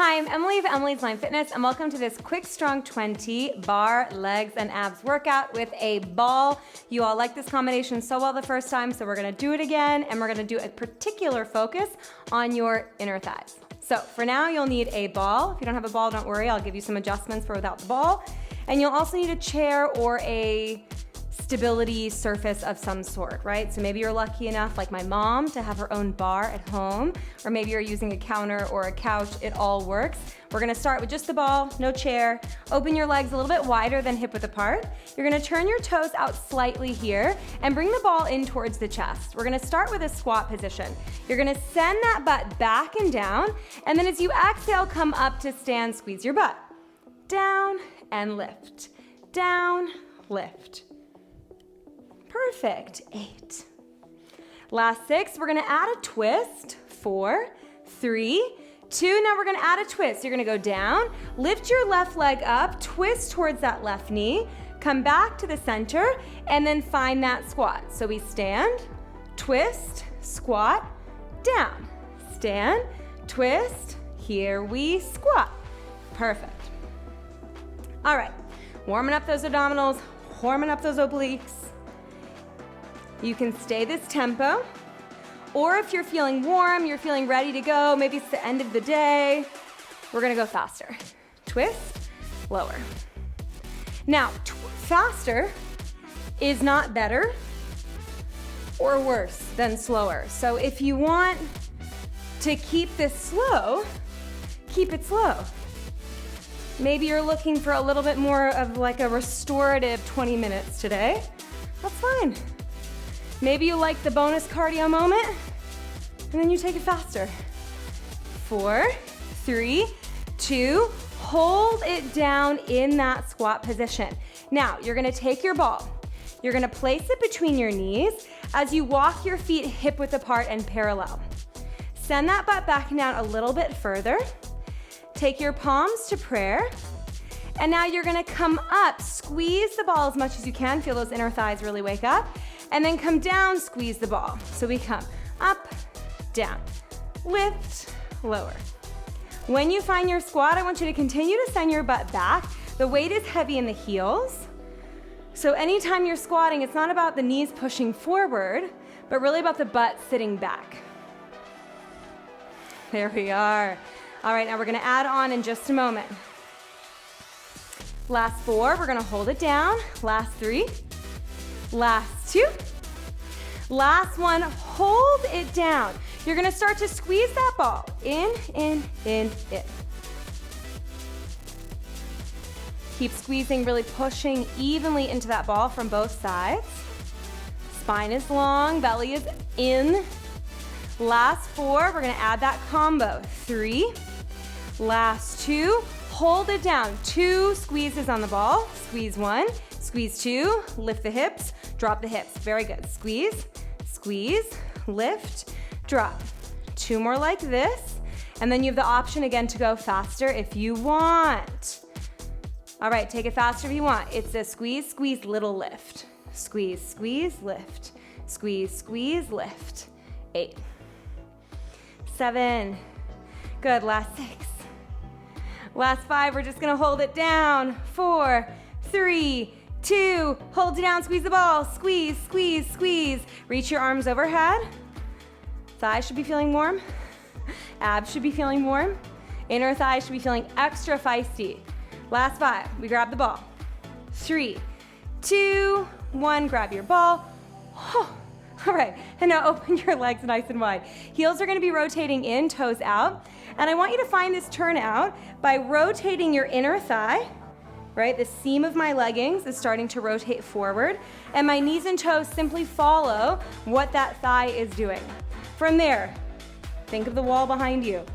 Hi, I'm Emily of Emily's Line Fitness, and welcome to this quick, strong 20 bar, legs, and abs workout with a ball. You all liked this combination so well the first time, so we're gonna do it again, and we're gonna do a particular focus on your inner thighs. So for now, you'll need a ball. If you don't have a ball, don't worry, I'll give you some adjustments for without the ball. And you'll also need a chair or a stability surface of some sort, right? So maybe you're lucky enough, like my mom, to have her own bar at home, or maybe you're using a counter or a couch. It all works. We're gonna start with just the ball, no chair. Open your legs a little bit wider than hip width apart. You're gonna turn your toes out slightly here and bring the ball in towards the chest. We're gonna start with a squat position. You're gonna send that butt back and down, and then as you exhale, come up to stand, squeeze your butt. Down and lift, down, lift. Perfect, 8. Last 6, we're gonna add a twist. 4, 3, 2, now we're gonna add a twist. You're gonna go down, lift your left leg up, twist towards that left knee, come back to the center, and then find that squat. So we stand, twist, squat, down. Stand, twist, here we squat. Perfect. All right, warming up those abdominals, warming up those obliques. You can stay this tempo, or if you're feeling warm, you're feeling ready to go, maybe it's the end of the day, we're gonna go faster. Twist, lower. Now, faster is not better or worse than slower. So if you want to keep this slow, keep it slow. Maybe you're looking for a little bit more of like a restorative 20 minutes today. That's fine. Maybe you like the bonus cardio moment, and then you take it faster. 4, 3, 2, hold it down in that squat position. Now, you're gonna take your ball. You're gonna place it between your knees as you walk your feet hip width apart and parallel. Send that butt back down a little bit further. Take your palms to prayer. And now you're gonna come up, squeeze the ball as much as you can, feel those inner thighs really wake up, and then come down, squeeze the ball. So we come up, down, lift, lower. When you find your squat, I want you to continue to send your butt back. The weight is heavy in the heels. So anytime you're squatting, it's not about the knees pushing forward, but really about the butt sitting back. There we are. All right, now we're gonna add on in just a moment. Last 4, we're gonna hold it down. Last 3, last 2, last 1, hold it down. You're gonna start to squeeze that ball. In. Keep squeezing, really pushing evenly into that ball from both sides. Spine is long, belly is in. Last 4, we're gonna add that combo. 3, last 2, hold it down. 2 squeezes on the ball. Squeeze 1, squeeze 2, lift the hips, drop the hips. Very good. Squeeze, squeeze, lift, drop. 2 more like this. And then you have the option again to go faster if you want. All right, take it faster if you want. It's a squeeze, squeeze, little lift. Squeeze, squeeze, lift. Squeeze, squeeze, lift. 8, 7, good, last 6. Last 5, we're just gonna hold it down. 4, 3, 2, hold it down, squeeze the ball, squeeze, squeeze, squeeze. Reach your arms overhead. Thighs should be feeling warm. Abs should be feeling warm. Inner thighs should be feeling extra feisty. Last 5, we grab the ball. 3, 2, 1, grab your ball. All right, and now open your legs nice and wide. Heels are gonna be rotating in, toes out. And I want you to find this turn out by rotating your inner thigh, right? The seam of my leggings is starting to rotate forward, and my knees and toes simply follow what that thigh is doing. From there, think of the wall behind you.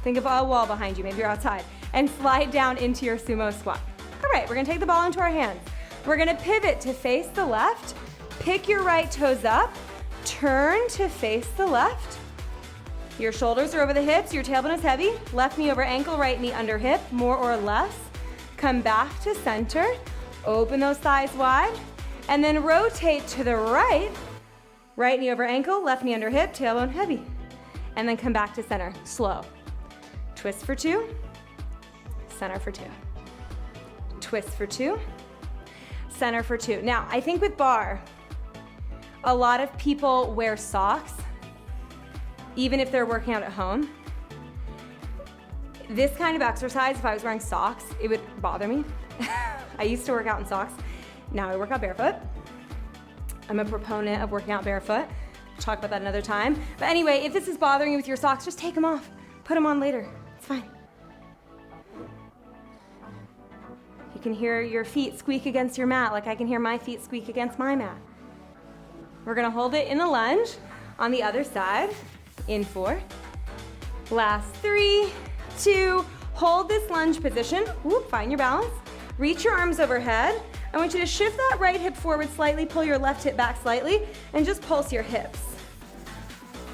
Think of a wall behind you, maybe you're outside, and slide down into your sumo squat. All right, we're gonna take the ball into our hands. We're gonna pivot to face the left, pick your right toes up, turn to face the left. Your shoulders are over the hips, your tailbone is heavy, left knee over ankle, right knee under hip, more or less. Come back to center, open those thighs wide, and then rotate to the right. Right knee over ankle, left knee under hip, tailbone heavy. And then come back to center, slow. Twist for 2, center for 2. Twist for 2, center for 2. Now, I think with barre, a lot of people wear socks, even if they're working out at home. This kind of exercise, if I was wearing socks, it would bother me. I used to work out in socks. Now I work out barefoot. I'm a proponent of working out barefoot. We'll talk about that another time. But anyway, if this is bothering you with your socks, just take them off. Put them on later. It's fine. You can hear your feet squeak against your mat like I can hear my feet squeak against my mat. We're gonna hold it in the lunge on the other side. In 4. Last 3, 2, hold this lunge position. Whoop, find your balance. Reach your arms overhead. I want you to shift that right hip forward slightly, pull your left hip back slightly, and just pulse your hips.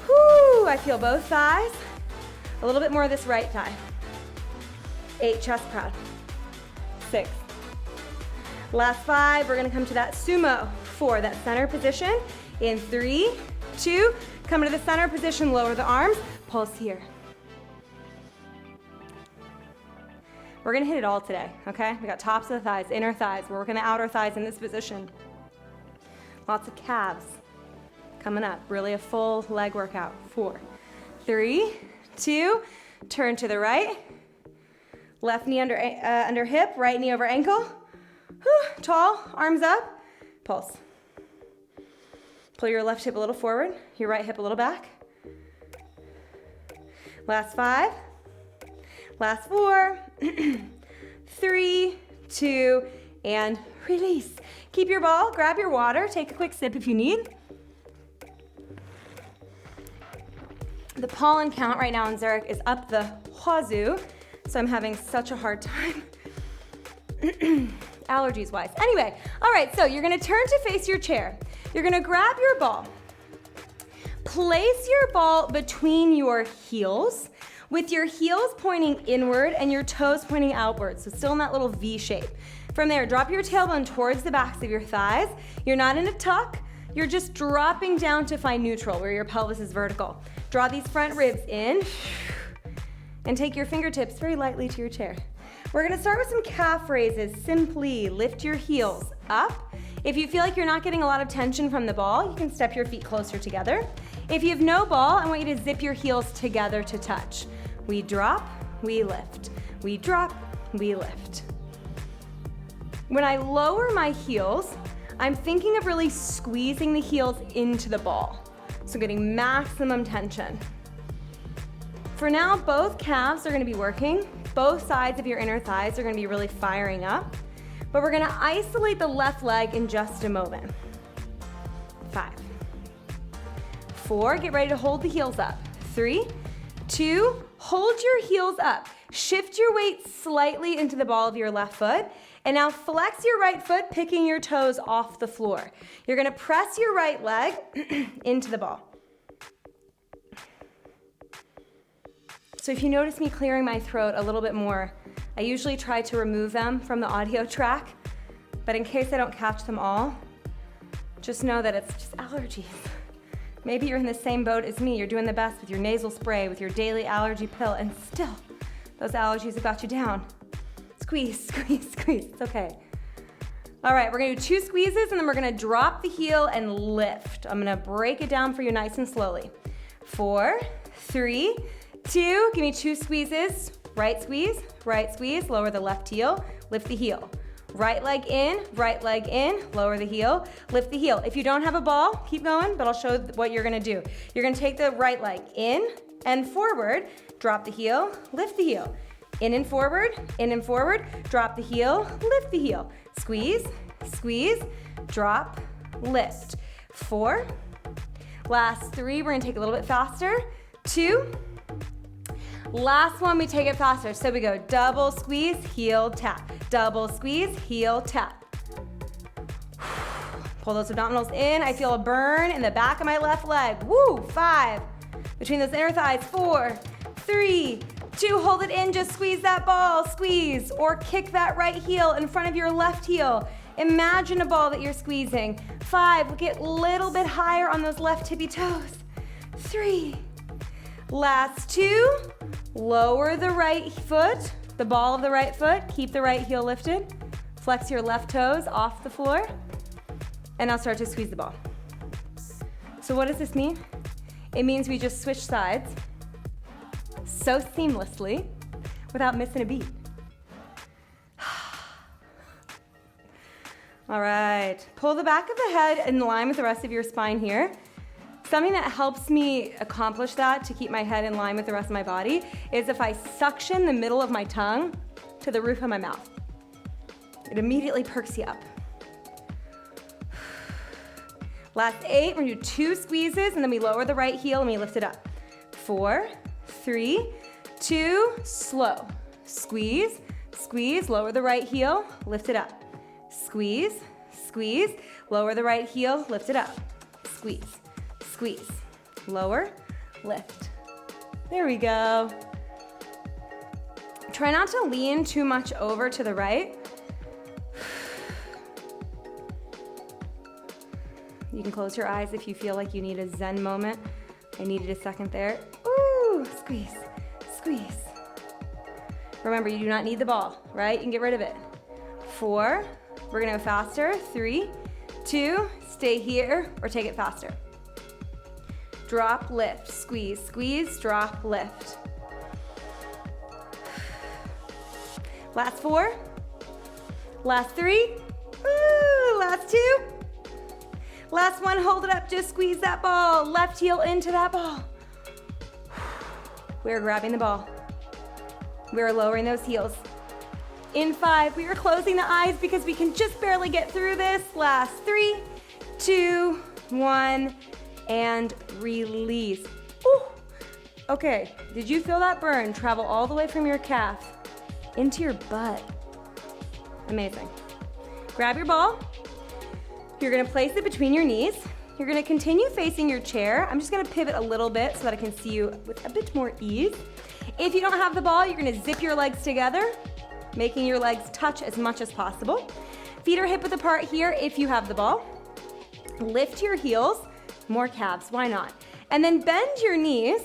Whoo, I feel both thighs. A little bit more of this right thigh. 8, chest proud. 6. Last 5, we're gonna come to that sumo. 4, that center position. In 3, 2, come to the center position, lower the arms, pulse here. We're gonna hit it all today, okay? We got tops of the thighs, inner thighs. We're working the outer thighs in this position. Lots of calves coming up. Really a full leg workout. 4, 3, 2, turn to the right. Left knee under hip, right knee over ankle. Whew, tall, arms up, pulse. Pull your left hip a little forward, your right hip a little back. Last 5. Last 4, 3, 2, and release. Keep your ball, grab your water, take a quick sip if you need. The pollen count right now in Zurich is up the wazoo, so I'm having such a hard time allergies wise. Anyway, all right, so you're gonna turn to face your chair. You're gonna grab your ball. Place your ball between your heels, with your heels pointing inward and your toes pointing outward, so still in that little V shape. From there, drop your tailbone towards the backs of your thighs. You're not in a tuck, you're just dropping down to find neutral, where your pelvis is vertical. Draw these front ribs in, and take your fingertips very lightly to your chair. We're gonna start with some calf raises. Simply lift your heels up. If you feel like you're not getting a lot of tension from the ball, you can step your feet closer together. If you have no ball, I want you to zip your heels together to touch. We drop, we lift. We drop, we lift. When I lower my heels, I'm thinking of really squeezing the heels into the ball. So getting maximum tension. For now, both calves are gonna be working. Both sides of your inner thighs are gonna be really firing up. But we're gonna isolate the left leg in just a moment. 5. 4, get ready to hold the heels up. 3, 2, hold your heels up. Shift your weight slightly into the ball of your left foot. And now flex your right foot, picking your toes off the floor. You're gonna press your right leg into the ball. So if you notice me clearing my throat a little bit more, I usually try to remove them from the audio track, but in case I don't catch them all, just know that it's just allergies. Maybe you're in the same boat as me. You're doing the best with your nasal spray, with your daily allergy pill, and still, those allergies have got you down. Squeeze, squeeze, squeeze. It's okay. All right, we're gonna do 2 squeezes, and then we're gonna drop the heel and lift. I'm gonna break it down for you nice and slowly. 4, 3, 2, give me 2 squeezes. Right squeeze, lower the left heel, lift the heel. Right leg in, lower the heel, lift the heel. If you don't have a ball, keep going, but I'll show what you're gonna do. You're gonna take the right leg in and forward, drop the heel, lift the heel. In and forward, drop the heel, lift the heel. Squeeze, squeeze, drop, lift. 4. Last 3, we're gonna take a little bit faster. 2. Last one, we take it faster. So we go double squeeze, heel tap. Double squeeze, heel tap. Pull those abdominals in. I feel a burn in the back of my left leg. Woo, 5. Between those inner thighs, 4, 3, 2, hold it in, just squeeze that ball, squeeze. Or kick that right heel in front of your left heel. Imagine a ball that you're squeezing. 5, get a little bit higher on those left tippy toes. 3. Last 2. Lower the right foot, the ball of the right foot. Keep the right heel lifted. Flex your left toes off the floor. And now start to squeeze the ball. So what does this mean? It means we just switch sides so seamlessly without missing a beat. All right, pull the back of the head in line with the rest of your spine here. Something that helps me accomplish that, to keep my head in line with the rest of my body, is if I suction the middle of my tongue to the roof of my mouth. It immediately perks you up. Last 8, we're gonna do 2 squeezes, and then we lower the right heel and we lift it up. 4, 3, 2, slow. Squeeze, squeeze, lower the right heel, lift it up. Squeeze, squeeze, lower the right heel, lift it up. Squeeze, squeeze, lower, lift. There we go. Try not to lean too much over to the right. You can close your eyes if you feel like you need a Zen moment. I needed a second there. Ooh, squeeze, squeeze. Remember, you do not need the ball, right? You can get rid of it. 4, we're gonna go faster. 3, 2, stay here or take it faster. Drop, lift, squeeze, squeeze, drop, lift. Last 4, last 3, ooh, last 2. Last 1, hold it up, just squeeze that ball. Left heel into that ball. We're grabbing the ball. We're lowering those heels. In 5, we are closing the eyes because we can just barely get through this. Last 3, 2, 1, and release. Ooh. Okay, did you feel that burn travel all the way from your calf into your butt? Amazing. Grab your ball. You're gonna place it between your knees. You're gonna continue facing your chair. I'm just gonna pivot a little bit so that I can see you with a bit more ease. If you don't have the ball, you're gonna zip your legs together, making your legs touch as much as possible. Feet are hip width apart here if you have the ball. Lift your heels, more calves, why not? And then bend your knees,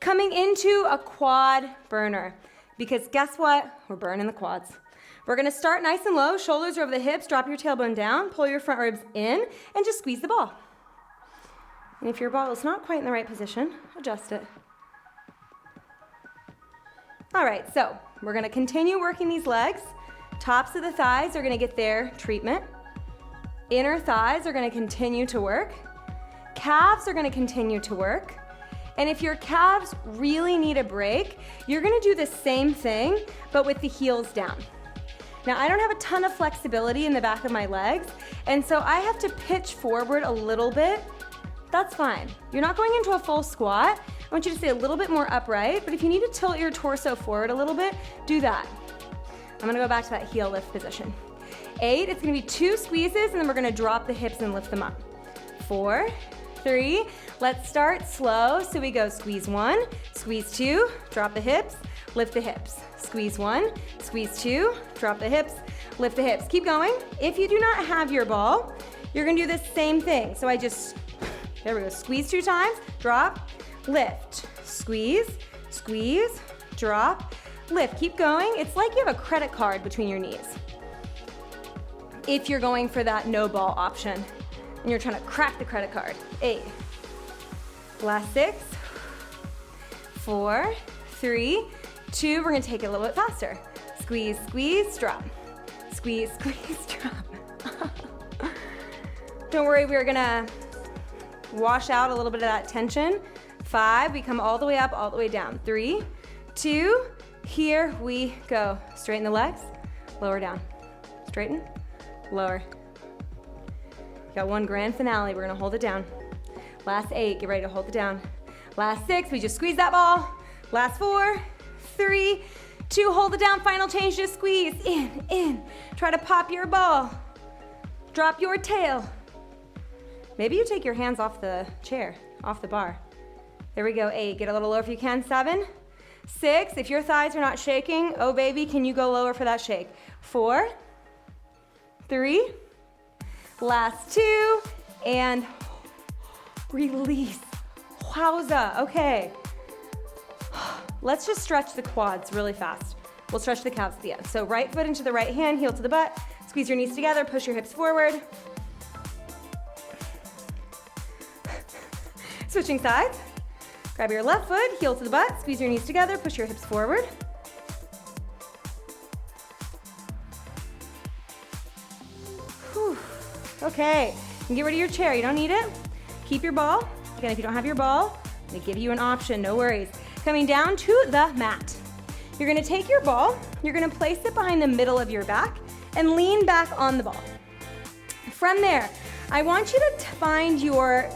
coming into a quad burner. Because guess what? We're burning the quads. We're gonna start nice and low, shoulders are over the hips, drop your tailbone down, pull your front ribs in, and just squeeze the ball. And if your ball is not quite in the right position, adjust it. All right, so we're gonna continue working these legs. Tops of the thighs are gonna get their treatment. Inner thighs are gonna continue to work. Calves are gonna continue to work. And if your calves really need a break, you're gonna do the same thing, but with the heels down. Now, I don't have a ton of flexibility in the back of my legs, and so I have to pitch forward a little bit. That's fine. You're not going into a full squat. I want you to stay a little bit more upright, but if you need to tilt your torso forward a little bit, do that. I'm gonna go back to that heel lift position. 8, it's gonna be 2 squeezes, and then we're gonna drop the hips and lift them up. 4, 3, let's start slow. So we go squeeze 1, squeeze 2, drop the hips, lift the hips. Squeeze 1, squeeze 2, drop the hips, lift the hips. Keep going. If you do not have your ball, you're gonna do the same thing. So there we go, squeeze 2 times, drop, lift, squeeze, squeeze, drop, lift. Keep going. It's like you have a credit card between your knees. If you're going for that no ball option and you're trying to crack the credit card. 8, last 6, 4, 3, 2, we're gonna take it a little bit faster. Squeeze, squeeze, drop. Squeeze, squeeze, drop. Don't worry, we're gonna wash out a little bit of that tension. 5, we come all the way up, all the way down. 3, 2, here we go. Straighten the legs, lower down. Straighten, lower. Got one grand finale, we're gonna hold it down. Last 8, get ready to hold it down. Last 6, we just squeeze that ball. Last 4, 3, 2, hold it down, final change, just squeeze, in. Try to pop your ball. Drop your tail. Maybe you take your hands off the chair, off the bar. There we go, 8, get a little lower if you can. 7, 6, if your thighs are not shaking, oh baby, can you go lower for that shake? 4, 3, last 2, and release. Wowza, okay. Let's just stretch the quads really fast. We'll stretch the calves at the end. So right foot into the right hand, heel to the butt. Squeeze your knees together, push your hips forward. Switching sides. Grab your left foot, heel to the butt, squeeze your knees together, push your hips forward. Whew. Okay, you can get rid of your chair, you don't need it. Keep your ball. Again, if you don't have your ball, I'm gonna give you an option, no worries. Coming down to the mat. You're gonna take your ball, you're gonna place it behind the middle of your back and lean back on the ball. From there, I want you to find your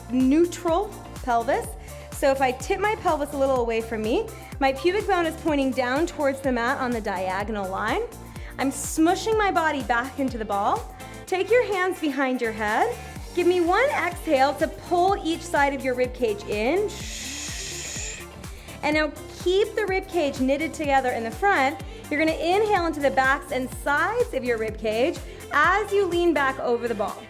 neutral pelvis. So if I tip my pelvis a little away from me, my pubic bone is pointing down towards the mat on the diagonal line. I'm smushing my body back into the ball. Take your hands behind your head. Give me one exhale to pull each side of your rib cage in. And now keep the rib cage knitted together in the front. You're gonna inhale into the backs and sides of your rib cage as you lean back over the ball.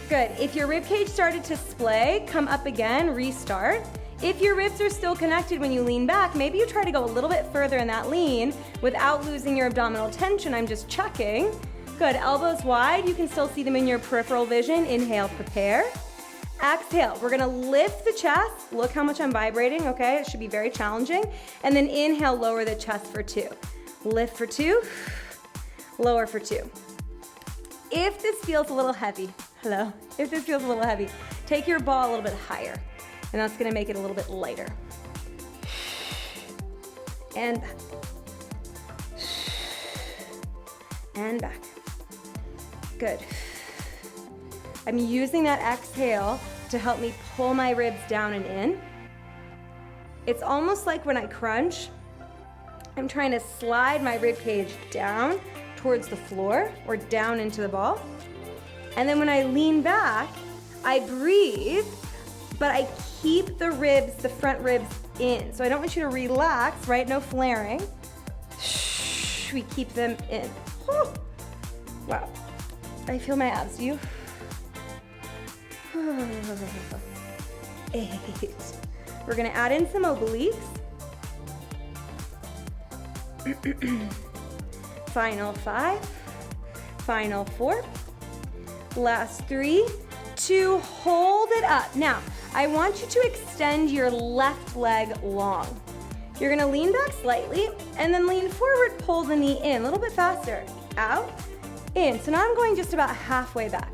Good. If your rib cage started to splay, come up again, restart. If your ribs are still connected when you lean back, maybe you try to go a little bit further in that lean without losing your abdominal tension. I'm just checking. Good. Elbows wide. You can still see them in your peripheral vision. Inhale, prepare. Exhale. We're gonna lift the chest. Look how much I'm vibrating, okay? It should be very challenging. And then inhale, lower the chest for 2. Lift for 2, lower for 2. If this feels a little heavy, hello? If this feels a little heavy, take your ball a little bit higher, and that's gonna make it a little bit lighter. And back. And back. Good. I'm using that exhale to help me pull my ribs down and in. It's almost like when I crunch, I'm trying to slide my rib cage down towards the floor or down into the ball. And then when I lean back, I breathe, but I keep the ribs, the front ribs in. So I don't want you to relax, right? No flaring. We keep them in. Whew. Wow. I feel my abs. You? 8. We're gonna add in some obliques. Final 5. Final 4. Last 3, 2, hold it up. Now, I want you to extend your left leg long. You're gonna lean back slightly and then lean forward, pull the knee in, a little bit faster. Out, in. So now I'm going just about halfway back.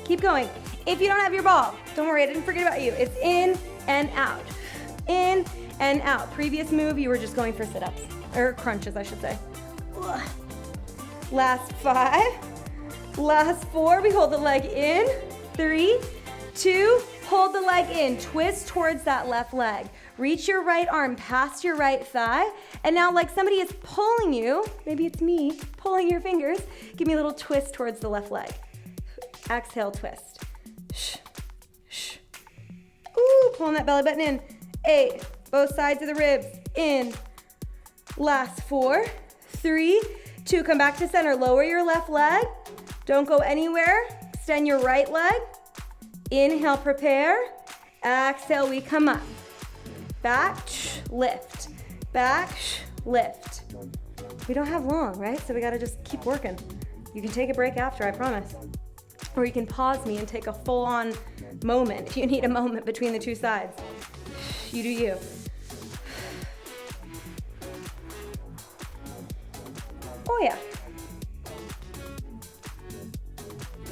Keep going. If you don't have your ball, don't worry, I didn't forget about you. It's in and out. In and out. Previous move, you were just going for sit-ups, or crunches, I should say. Ugh. Last 5. Last 4, we hold the leg in. 3, 2, hold the leg in. Twist towards that left leg. Reach your right arm past your right thigh. And now like somebody is pulling you, maybe it's me, pulling your fingers, give me a little twist towards the left leg. Exhale, twist. Shh, shh. Ooh, pulling that belly button in. 8, both sides of the ribs, in. Last 4, 3, 2, come back to center. Lower your left leg. Don't go anywhere. Extend your right leg. Inhale, prepare. Exhale, we come up. Back, lift. Back, lift. We don't have long, right? So we gotta just keep working. You can take a break after, I promise. Or you can pause me and take a full-on moment if you need a moment between the two sides. You do you. Oh yeah.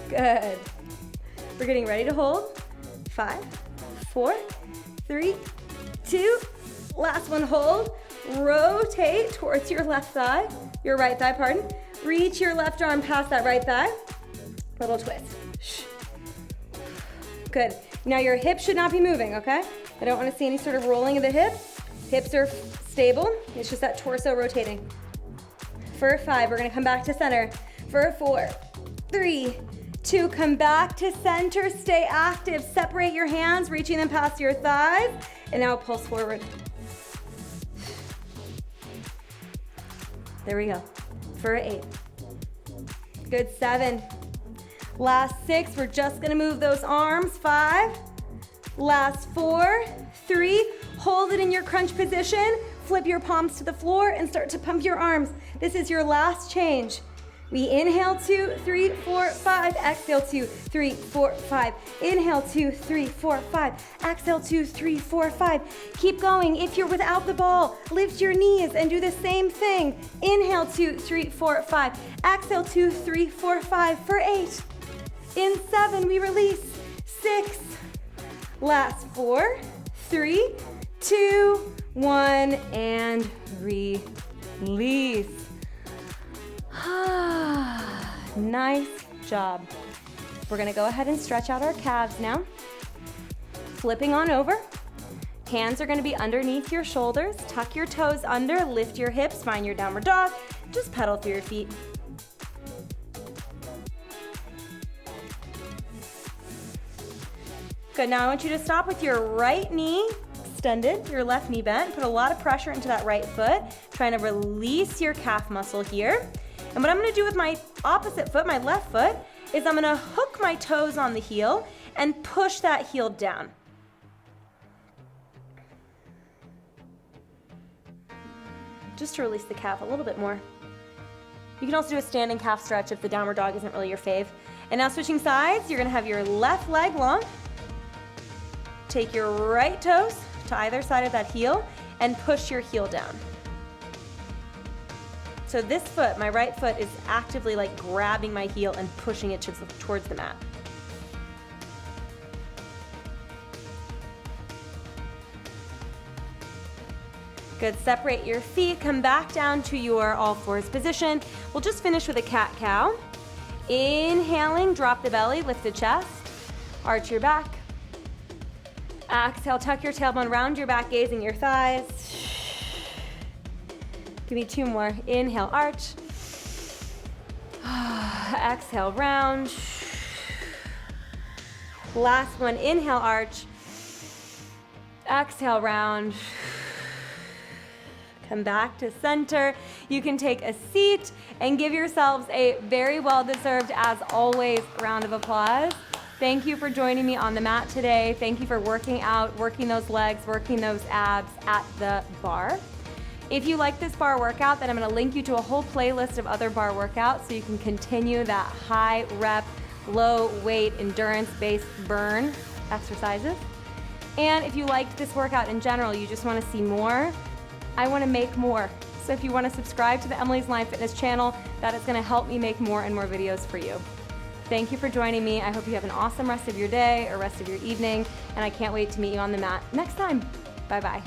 Good. We're getting ready to hold. 5, 4, 3, 2. Last one, hold. Rotate towards your left thigh, your right thigh, pardon. Reach your left arm past that right thigh. Little twist. Shh. Good. Now your hips should not be moving, okay? I don't want to see any sort of rolling of the hips. Hips are stable. It's just that torso rotating. For 5, we're gonna come back to center. For 4, 3, 2, come back to center. Stay active. Separate your hands, reaching them past your thighs. And now pulse forward. There we go. For 8. Good, 7. Last 6, we're just gonna move those arms. 5, Last 4, 3, hold it in your crunch position, flip your palms to the floor and start to pump your arms. This is your last change. We inhale 2, 3, 4, 5, exhale 2, 3, 4, 5. Inhale 2, 3, 4, 5. Exhale 2, 3, 4, 5. Keep going. If you're without the ball, lift your knees and do the same thing. Inhale 2, 3, 4, 5. Exhale 2, 3, 4, 5 for 8. In 7, we release. 6. Last 4, 3, 2, 1, and release. Nice job. We're gonna go ahead and stretch out our calves now. Flipping on over. Hands are gonna be underneath your shoulders. Tuck your toes under, lift your hips, find your downward dog. Just pedal through your feet. Good, now I want you to stop with your right knee extended, your left knee bent. Put a lot of pressure into that right foot. Trying to release your calf muscle here. And what I'm gonna do with my opposite foot, my left foot, is I'm gonna hook my toes on the heel and push that heel down. Just to release the calf a little bit more. You can also do a standing calf stretch if the downward dog isn't really your fave. And now switching sides, you're gonna have your left leg long. Take your right toes to either side of that heel and push your heel down. So this foot, my right foot, is actively like grabbing my heel and pushing it towards the mat. Good, separate your feet, come back down to your all fours position. We'll just finish with a cat-cow. Inhaling, drop the belly, lift the chest, arch your back. Exhale, tuck your tailbone, round your back, gazing your thighs. Give me 2 more. Inhale, arch. Exhale, round. Last one, inhale, arch. Exhale, round. Come back to center. You can take a seat and give yourselves a very well-deserved, as always, round of applause. Thank you for joining me on the mat today. Thank you for working out, working those legs, working those abs at the bar. If you like this bar workout, then I'm gonna link you to a whole playlist of other bar workouts so you can continue that high rep, low weight, endurance-based burn exercises. And if you liked this workout in general, you just wanna see more, I wanna make more. So if you wanna subscribe to the Emily's Line Fitness channel, that is gonna help me make more and more videos for you. Thank you for joining me. I hope you have an awesome rest of your day or rest of your evening, and I can't wait to meet you on the mat next time. Bye-bye.